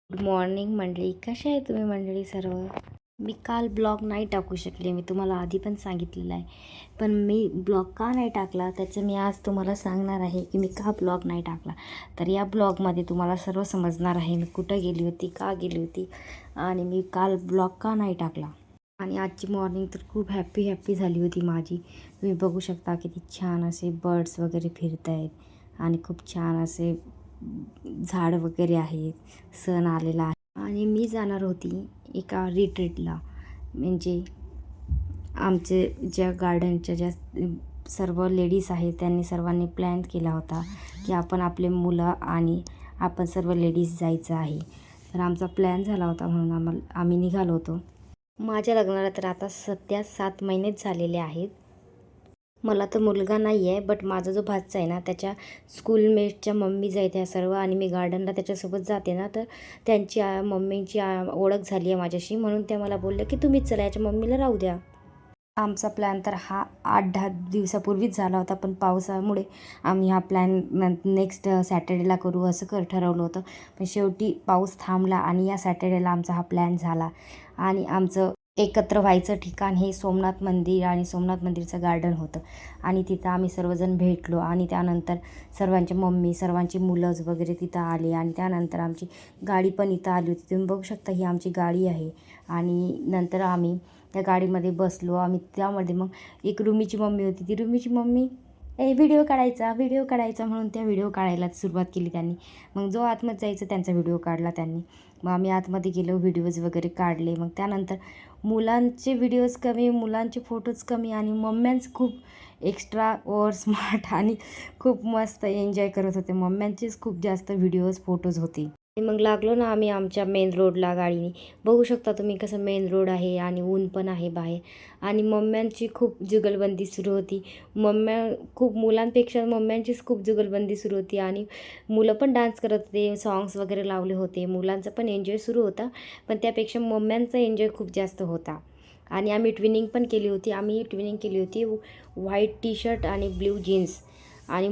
Good morning मंडळी, कशा आहे तुम्ही मंडळी सर्व. मी काल ब्लॉग नाही टाकू शकले, मी तुम्हाला आधी पण सांगितलेलं आहे. पण मी ब्लॉग का नाही टाकला त्याचं मी आज तुम्हाला सांगणार आहे की मी का ब्लॉग नाही टाकला. तर या ब्लॉगमध्ये तुम्हाला सर्व समजणार आहे मी कुठं गेली होती, का गेली होती आणि मी काल ब्लॉग का नाही टाकला. आणि आजची मॉर्निंग तर खूप हॅप्पी झाली होती माझी. तुम्ही बघू शकता किती छान असे बर्ड्स वगैरे फिरत आहेत आणि खूप छान असे झाड वगैरे आहेत. सण आलेला आहे आणि मी जाणार होती एका रिट्रीटला. म्हणजे आमचे ज्या गार्डनच्या ज्या सर्व लेडीज आहेत त्यांनी सर्वांनी प्लॅन केला होता की आपण आपले मुलं आणि आपण सर्व लेडीज जायचं आहे. तर आमचा प्लॅन झाला होता म्हणून आम्ही निघालो होतो. माझ्या लग्नाला तर आता सध्या 7 महिनेच झालेले आहेत. मला तर मुलगा नाही आहे, बट माझा जो भाचा आहे ना त्याच्या स्कूलमेटच्या मम्मीज आहेत ह्या सर्व आणि मी गार्डनला त्याच्यासोबत जाते ना, तर त्यांची मम्मींची ओळख झाली आहे माझ्याशी, म्हणून त्या मला बोलल्या की तुम्हीच चला, याच्या मम्मीला राहू द्या. आमचा प्लॅन तर हा 8-10 दिवसापूर्वीच झाला होता, पण पावसामुळे आम्ही हा प्लॅन नेक्स्ट सॅटर्डेला करू असं ठरवलं होतं. पण शेवटी पाऊस थांबला आणि या सॅटर्डेला आमचा हा प्लॅन झाला. आणि आमचं एकत्र व्हायचं ठिकाण हे सोमनाथ मंदिर आणि सोमनाथ मंदिरचं गार्डन होतं. आणि तिथं आम्ही सर्वजण भेटलो आणि त्यानंतर सर्वांची मम्मी, सर्वांची मुलंच वगैरे तिथं आली आणि त्यानंतर आमची गाडी पण इथं आली होती. तुम्ही बघू शकता ही आमची गाडी आहे. आणि नंतर आम्ही त्या गाडीमध्ये बसलो. आम्ही त्यामध्ये मग एक रुमीची मम्मी होती, ती रुमीची मम्मी व्हिडिओ काढायचा म्हणून त्या व्हिडिओ काढायला सुरुवात केली त्यांनी. मग जो आतमध्ये जायचं त्यांचा व्हिडिओ काढला त्यांनी. मग आम्ही आतमध्ये गेलो, व्हिडिओज वगैरे काढले. मग त्यानंतर मुलांचे व्हिडिओज कमी, मुलांचे फोटोज कमी आणि मम्म्यांच खूप एक्स्ट्रा ओव्हर स्मार्ट आणि खूप मस्त एन्जॉय करत होते. मम्म्यांचेच खूप जास्त व्हिडिओज फोटोज होते. मग लागलो ना आम्ही आमच्या मेन रोडला गाडीने. बघू शकता तुम्ही कसं मेन रोड आहे आणि ऊन पण आहे बाहेर. आणि मम्म्यांची खूप जुगलबंदी सुरू होती. खूप मुलांपेक्षा मम्म्यांचीच खूप जुगलबंदी सुरू होती आणि मुलं पण डान्स करत होते, सॉंग्स वगैरे लावले होते. मुलांचा पण एन्जॉय सुरू होता, पण त्यापेक्षा मम्म्यांचा एन्जॉय खूप जास्त होता. आणि आम्ही ट्विनिंग पण केली होती. व्हाईट टी शर्ट आणि ब्ल्यू जीन्स. आणि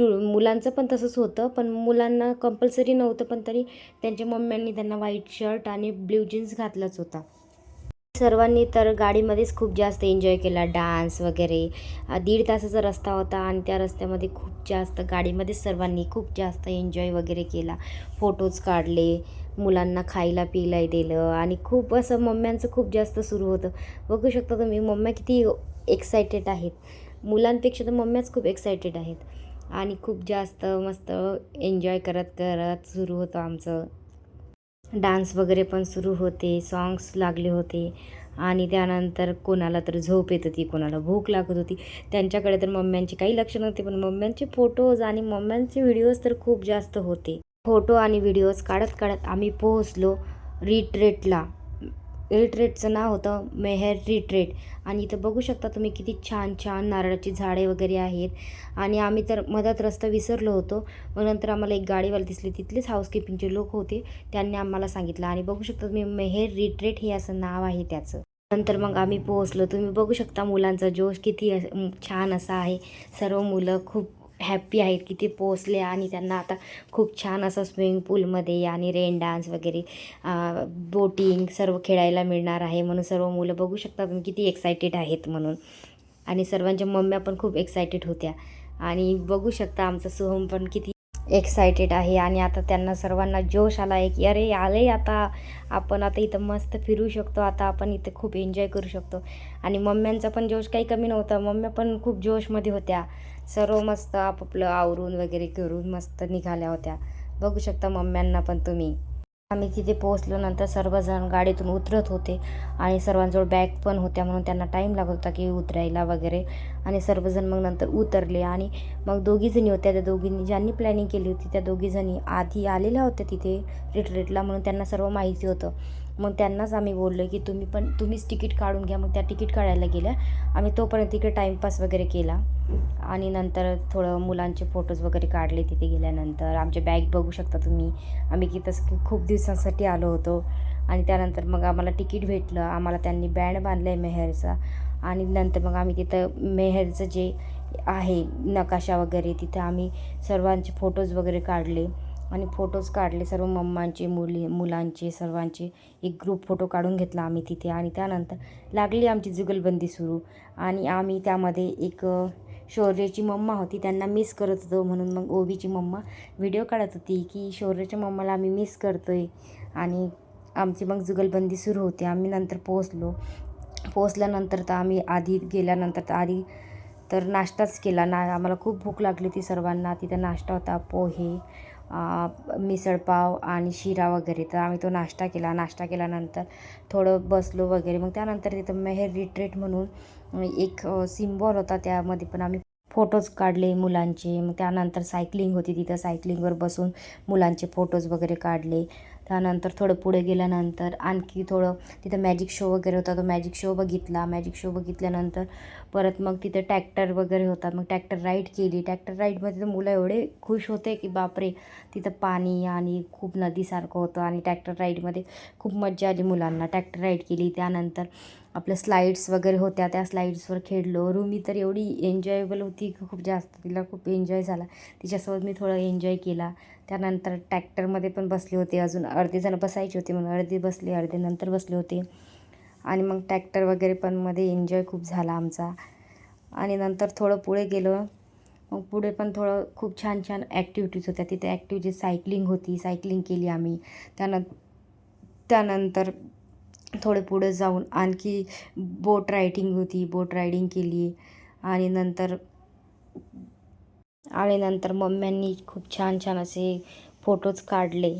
मुलांचं पण तसंच होतं, पण मुलांना कंपल्सरी नव्हतं, पण तरी त्यांच्या मम्म्यांनी त्यांना व्हाईट शर्ट आणि ब्ल्यू जीन्स घातलाच होता. सर्वांनी तर गाडीमध्येच खूप जास्त एन्जॉय केला, डान्स वगैरे. 1.5 तासाचा रस्ता होता आणि त्या रस्त्यामध्ये खूप जास्त गाडीमध्येच सर्वांनी खूप जास्त एन्जॉय वगैरे केला. फोटोज काढले, मुलांना खायला पियला दिलं आणि खूप असं मम्म्यांचं खूप जास्त सुरू होतं. बघू शकता तुम्ही मम्म्या किती एक्सायटेड आहेत. मुलांपेक्षा तर मम्म्याच खूप एक्सायटेड आहेत. आणि खूप जास्त मस्त एन्जॉय करत करत सुरू होतं आमचं. डान्स वगैरे पण सुरू होते, सॉंग्स लागले होते. आणि त्यानंतर कोणाला तर झोप येत होती, कोणाला भूक लागत होती. त्यांच्याकडे तर मम्म्यांचे काही लक्ष नव्हते, पण मम्म्यांचे फोटोज आणि मम्म्यांचे व्हिडिओज तर खूप जास्त होते. फोटो आणि व्हिडिओज काढत काढत आम्ही पोहोचलो रिट्रीटला. रिट्रीटचं नाव होतं मेहर रिट्रीट. आणि इथं बघू शकता तुम्ही किती छान छान नारळाची झाडे वगैरे आहेत. आणि आम्ही तर मधात रस्ता विसरलो होतो. मग नंतर आम्हाला एक गाडीवाला दिसली, तिथलेच हाऊसकीपिंगचे लोक होते, त्यांनी आम्हाला सांगितलं. आणि बघू शकता तुम्ही मेहर रिट्रीट हे असं नाव आहे त्याचं. नंतर मग आम्ही पोहोचलो. तुम्ही बघू शकता मुलांचा जोश किती छान असा आहे. सर्व मुलं खूप हॅप्पी आहेत की ते पोहोचले आणि त्यांना आता खूप छान असं स्विमिंग पूलमध्ये आणि रेन डान्स वगैरे, बोटिंग सर्व खेळायला मिळणार आहे. म्हणून सर्व मुलं बघू शकता तुम्ही किती एक्सायटेड आहेत म्हणून. आणि सर्वांच्या मम्म्या पण खूप एक्सायटेड होत्या. आणि बघू शकता आमचा सोहम पण किती एक्सायटेड आहे. आणि आता त्यांना सर्वांना जोश आला आहे की अरे आले आता, आपण आता इथं मस्त फिरू शकतो, आता आपण इथं खूप एन्जॉय करू शकतो. आणि मम्म्यांचा पण जोश काही कमी नव्हता, मम्म्या पण खूप जोशमध्ये होत्या. सर्व मस्त आपापलं आवरून वगैरे करून मस्त निघाल्या होत्या. बघू शकता मम्म्यांना पण तुम्ही. आम्ही तिथे पोहोचल्यानंतर सर्वजण गाडीतून उतरत होते आणि सर्वांजवळ बॅग पण होत्या, म्हणून त्यांना टाईम लागत होता की उतरायला वगैरे. आणि सर्वजण मग नंतर उतरले. आणि मग दोघीजणी होत्या, त्या दोघींनी ज्यांनी प्लॅनिंग केली होती त्या दोघीजणी आधी आलेल्या होत्या तिथे रिट्रीटला, म्हणून त्यांना सर्व माहिती होतं. मग त्यांनाच आम्ही बोललो की तुम्हीच तिकीट काढून घ्या. मग त्या तिकीट काढायला गेल्या. आम्ही तोपर्यंत तिकडे टाईमपास वगैरे केला. आणि नंतर थोडं मुलांचे फोटोज वगैरे काढले. तिथे गेल्यानंतर आमचे बॅग बघू शकता तुम्ही. आम्ही तिथं खूप दिवसांसाठी आलो होतो. आणि त्यानंतर मग आम्हाला तिकीट भेटलं. आम्हाला त्यांनी बँड बांधला आहे मेहरचा. आणि नंतर मग आम्ही तिथं मेहरचं जे आहे नकाशा वगैरे, तिथं आम्ही सर्वांचे फोटोज वगैरे काढले. आणि फोटोज काढले सर्व मम्मांचे मुलांचे सर्वांचे एक ग्रुप फोटो काढून घेतला आम्ही तिथे. आणि त्यानंतर लागली आमची जुगलबंदी सुरू. आणि आम्ही त्यामध्ये एक शौर्याची मम्मा होती, त्यांना मिस करत होतो म्हणून मग ओवीची मम्मा व्हिडिओ काढत होती की शौर्याच्या मम्माला आम्ही मिस करतो आहे. आणि आमची मग जुगलबंदी सुरू होती. आम्ही नंतर पोहोचल्यानंतर तर आम्ही आधी गेल्यानंतर तर आधी तर नाश्ताच केला ना. आम्हाला खूप भूक लागली होती सर्वांना. तिथं नाश्ता होता, पोहे, मिसळपाव आणि शिरा वगैरे. तर आम्ही तो नाश्ता केला. नाश्ता केल्यानंतर थोडं बसलो वगैरे. मग त्यानंतर तिथं मेहेर रिट्रीट म्हणून एक सिम्बॉल होता, त्यामध्ये पण आम्ही फोटोज काढले मुलांचे. मग त्यानंतर सायकलिंग होती तिथं, सायकलिंगवर बसून मुलांचे फोटोज वगैरे काढले. त्यानंतर थोडं पुढे गेल्यानंतर आणखी थोडं तिथं मॅजिक शो वगैरे होता, तो मॅजिक शो बघितला. मॅजिक शो बघितल्यानंतर परत मग तिथे ट्रॅक्टर वगैरे होता, मग ट्रॅक्टर राईड केली. ट्रॅक्टर राईडमध्ये तर मुलं एवढे खुश होते की बापरे, तिथं पाणी आणि खूप नदीसारखं होतं. आणि ट्रॅक्टर राईडमध्ये खूप मजा आली मुलांना. ट्रॅक्टर राईड केली. त्यानंतर आपल्या स्लाईड्स वगैरे होत्या, त्या स्लाईड्सवर खेळलो. रुमी तर एवढी एन्जॉयबल होती की खूप जास्त, तिला खूप एन्जॉय झाला. तिच्यासोबत मी थोडं एन्जॉय केला. त्यानंतर ट्रॅक्टरमध्ये पण बसले होते, अजून अर्धे जण बसायचे होते म्हणून अर्धे बसले, अर्धे नंतर बसले होते. आणि मग ट्रॅक्टर वगैरे पण मध्ये एन्जॉय खूप झाला आमचा. आणि नंतर थोडं पुढे गेलो. मग पुढे पण थोडं खूप छान छान ॲक्टिव्हिटीज होत्या तिथे. ॲक्टिव्हिटीज सायकलिंग होती, सायकलिंग केली आम्ही. त्यानंतर थोडे पुढे जाऊन आणखी बोट रायडिंग होती, बोट रायडिंग केली. आणि नंतर मम्म्यांनी खूप छान छान असे फोटोज काढले,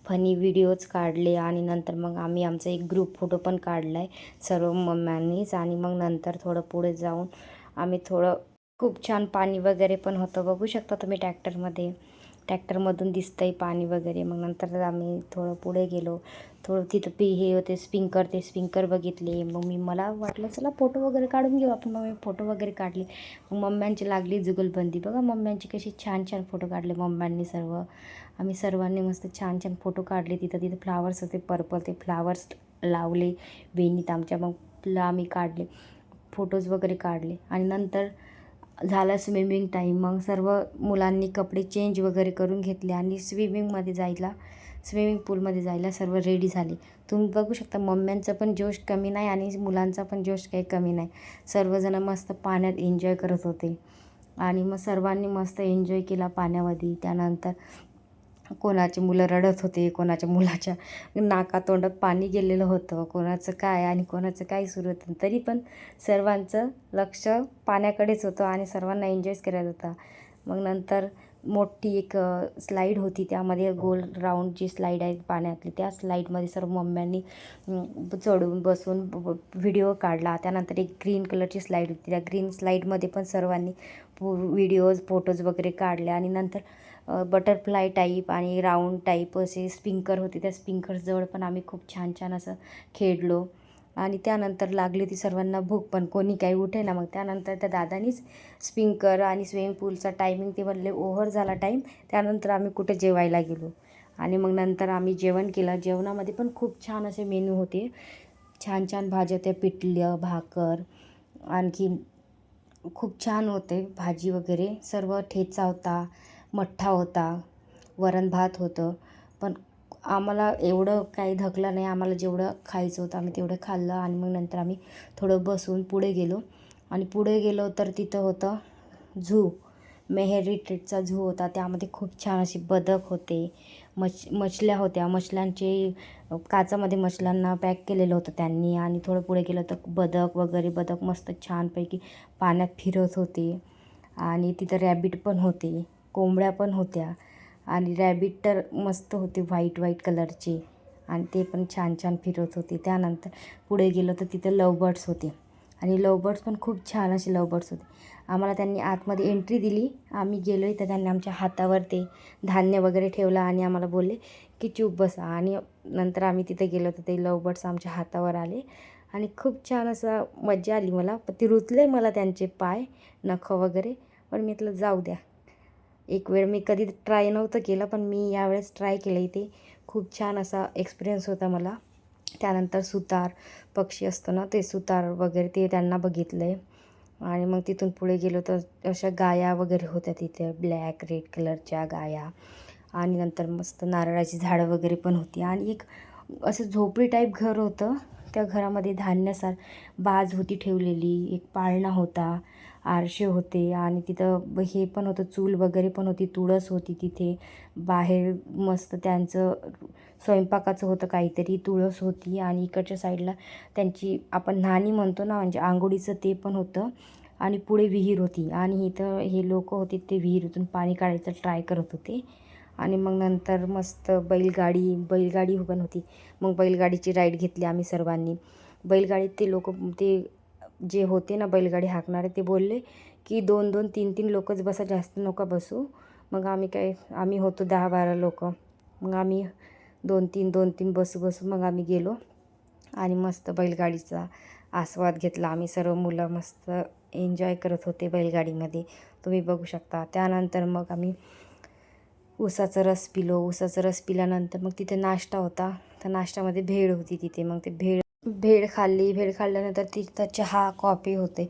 फनी व्हिडिओज काढले. आणि नंतर मग आम्ही आमचा एक ग्रुप फोटो पण काढला आहे सर्व मम्म्यांनीच. आणि मग नंतर थोडं पुढे जाऊन आम्ही खूप छान पाणी वगैरे पण होतं, बघू शकता तुम्ही ट्रॅक्टरमधून दिसतंय पाणी वगैरे. मग नंतर आम्ही थोडं पुढे गेलो. थोडं तिथं हे होते स्पिंकर बघितले. मग मला वाटलं चला फोटो वगैरे काढून घेऊ आपण. मग मी फोटो वगैरे काढले. मग मम्म्यांची लागली जुगलबंदी. बघा मम्म्यांची कशी छान छान फोटो काढले मम्म्यांनी आम्ही सर्वांनी मस्त छान छान फोटो काढले. तिथं फ्लावर्स होते पर्पल, ते फ्लावर्स लावले वेणीत आमच्या. मग आम्ही काढले फोटोज वगैरे काढले. आणि नंतर झाला स्विमिंग टाईम. मग सर्व मुलांनी कपडे चेंज वगैरे करून घेतले आणि स्विमिंग पूलमध्ये जायला सर्व रेडी झाले. तुम्ही बघू शकता मम्म्यांचं पण जोश कमी नाही आणि मुलांचा पण जोश काही कमी नाही. सर्वजण मस्त पाण्यात एन्जॉय करत होते. आणि मग सर्वांनी मस्त एन्जॉय केला पाण्यामध्ये. त्यानंतर कोणाची मुलं रडत होते, कोणाच्या मुलाच्या नाकातोंडात पाणी गेलेलं होतं, कोणाचं काय आणि कोणाचं काय सुरू होतं. तरी पण सर्वांचं लक्ष पाण्याकडेच होतं आणि सर्वांना एन्जॉयच करायचा होता. मग नंतर मोठी एक स्लाईड होती, त्यामध्ये गोल राऊंड जी स्लाईड आहे पाण्यातली, त्या स्लाईडमध्ये सर्व मम्म्यांनी चढून बसून व्हिडिओ काढला. त्यानंतर एक ग्रीन कलरची स्लाईड होती, त्या ग्रीन स्लाईडमध्ये पण सर्वांनी फोटोज वगैरे काढले. आणि नंतर बटरफ्लाय टाईप आणि राऊंड टाईप असे स्पिंकर होते, त्या स्पिंकर्सजवळ पण आम्ही खूप छान छान असं खेळलो. आणि त्यानंतर लागली ती सर्वांना भूक, पण कोणी काही उठे ना. मग त्यानंतर त्या दादानीच स्पिंकर आणि स्विमिंग पूलचा टायमिंग ते म्हणले ओव्हर झाला टाईम. त्यानंतर आम्ही कुठे जेवायला गेलो. आणि मग नंतर आम्ही जेवण केलं. जेवणामध्ये पण खूप छान असे मेनू होते, छान छान भाज्या होत्या, पिठलं, भाकर, आणखी खूप छान होते भाजी वगैरे सर्व. ठेचा होता, मठ्ठा होता, वरण भात होतं. पण आम्हाला एवढं काही धकलं नाही. आम्हाला जेवढं खायचं होतं आम्ही तेवढं खाल्लं. आणि मग नंतर आम्ही थोडं बसून पुढे गेलो. आणि पुढे गेलो तर तिथं होतं झू, मेहेर रिट्रीटचा झू होता. त्यामध्ये खूप छान असे बदक होते, मछल्या होत्या. मछल्यांचे काचामध्ये मछल्यांना पॅक केलेलं होतं त्यांनी. आणि थोडं पुढे गेलं तर बदक मस्त छानपैकी पाण्यात फिरत होते. आणि तिथं रॅबिट पण होते, कोंबड्या पण होत्या. आणि रॅबिट तर मस्त होते व्हाईट कलरचे, आणि ते पण छान छान फिरत होते. त्यानंतर पुढे गेलो तर तिथं लवबर्ड्स होते, आणि लवबर्ड्स पण खूप छान असे लवबर्ड्स होते. आम्हाला त्यांनी आतमध्ये एंट्री दिली. आम्ही गेलो तर त्यांनी आमच्या हातावर ते धान्य वगैरे ठेवलं आणि आम्हाला बोलले की चूप बसा. आणि नंतर आम्ही तिथे गेलो तर ते लवबर्ड्स आमच्या हातावर आले आणि खूप छान असं मजा आली मला. पण ते रुतले मला त्यांचे पाय, नखं वगैरे. पण मी म्हटलं जाऊ द्या, एक वेळ मी कधी ट्राय नव्हतं केलं, पण मी यावेळेस ट्राय केलं. इथे खूप छान असा एक्सपिरियन्स होता मला. त्यानंतर सुतार पक्षी असतो ना, ते सुतार वगैरे ते त्यांना बघितलं आहे. आणि मग तिथून पुढे गेलो तर अशा गाया वगैरे होत्या तिथे, ब्लॅक रेड कलरच्या गाया. आणि नंतर मस्त नारळाची झाडं वगैरे पण होती आणि एक असं झोपडी टाईप घर होतं. त्या घरामध्ये बाज होती ठेवलेली, एक पाळणा होता, आरसे होते आणि तिथं हे पण होतं, चूल वगैरे पण होती, तुळस होती तिथे. बाहेर मस्त त्यांचं स्वयंपाकाचं होतं काहीतरी, तुळस होती आणि इकडच्या साईडला त्यांची आपण न्हाणी म्हणतो ना, म्हणजे आंघोळीचं ते पण होतं आणि पुढे विहीर होती आणि इथं हे लोक होते ते विहिरीतून पाणी काढायचं ट्राय करत होते. आणि मग नंतर मस्त बैलगाडी पण होती. मग बैलगाडीची राईड घेतली आम्ही सर्वांनी. बैलगाडीत ते लोक ते जे होते ना बैलगाडी हाकणारे, ते बोलले की 2-2 3-3 लोकच बसा, जास्त नका बसू. मग आम्ही होतो 10-12 लोक. मग आम्ही 2-3 बसू मग आम्ही गेलो आणि मस्त बैलगाडीचा आस्वाद घेतला. आम्ही सर्व मुलं मस्त एन्जॉय करत होते बैलगाडीमध्ये, तुम्ही बघू शकता. त्यानंतर मग आम्ही उसाचा रस पिलो. उसाचा रस पिल्यानंतर मग तिथे नाश्ता होता. तर नाश्त्यामध्ये भेळ होती तिथे. मग ते भेळ खाल्ली. भेळ खाल्ल्यानंतर तिथं चहा कॉफी होते.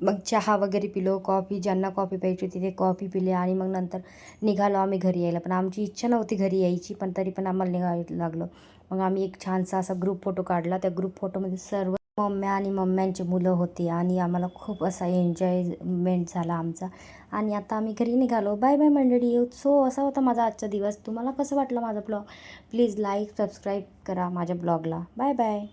मग चहा वगैरे पिलो. कॉफी, ज्यांना कॉफी प्यायची होती ते कॉफी पिले आणि मग नंतर निघालो आम्ही घरी यायला. पण आमची इच्छा नव्हती घरी यायची, पण तरी पण आम्हाला निघायला लागलं. मग आम्ही एक छानसा असा ग्रुप फोटो काढला. त्या ग्रुप फोटोमध्ये सर्व मम्म्या आणि मम्म्यांचे मुलं होती आणि आम्हाला खूप असा एन्जॉयमेंट झाला आमचा. आणि आता आम्ही घरी निघालो. बाय बाय मंडळी. सो असा होता माझा आजचा दिवस. तुम्हाला कसं वाटलं माझा ब्लॉग? प्लीज लाईक सबस्क्राईब करा माझ्या ब्लॉगला. Bye bye.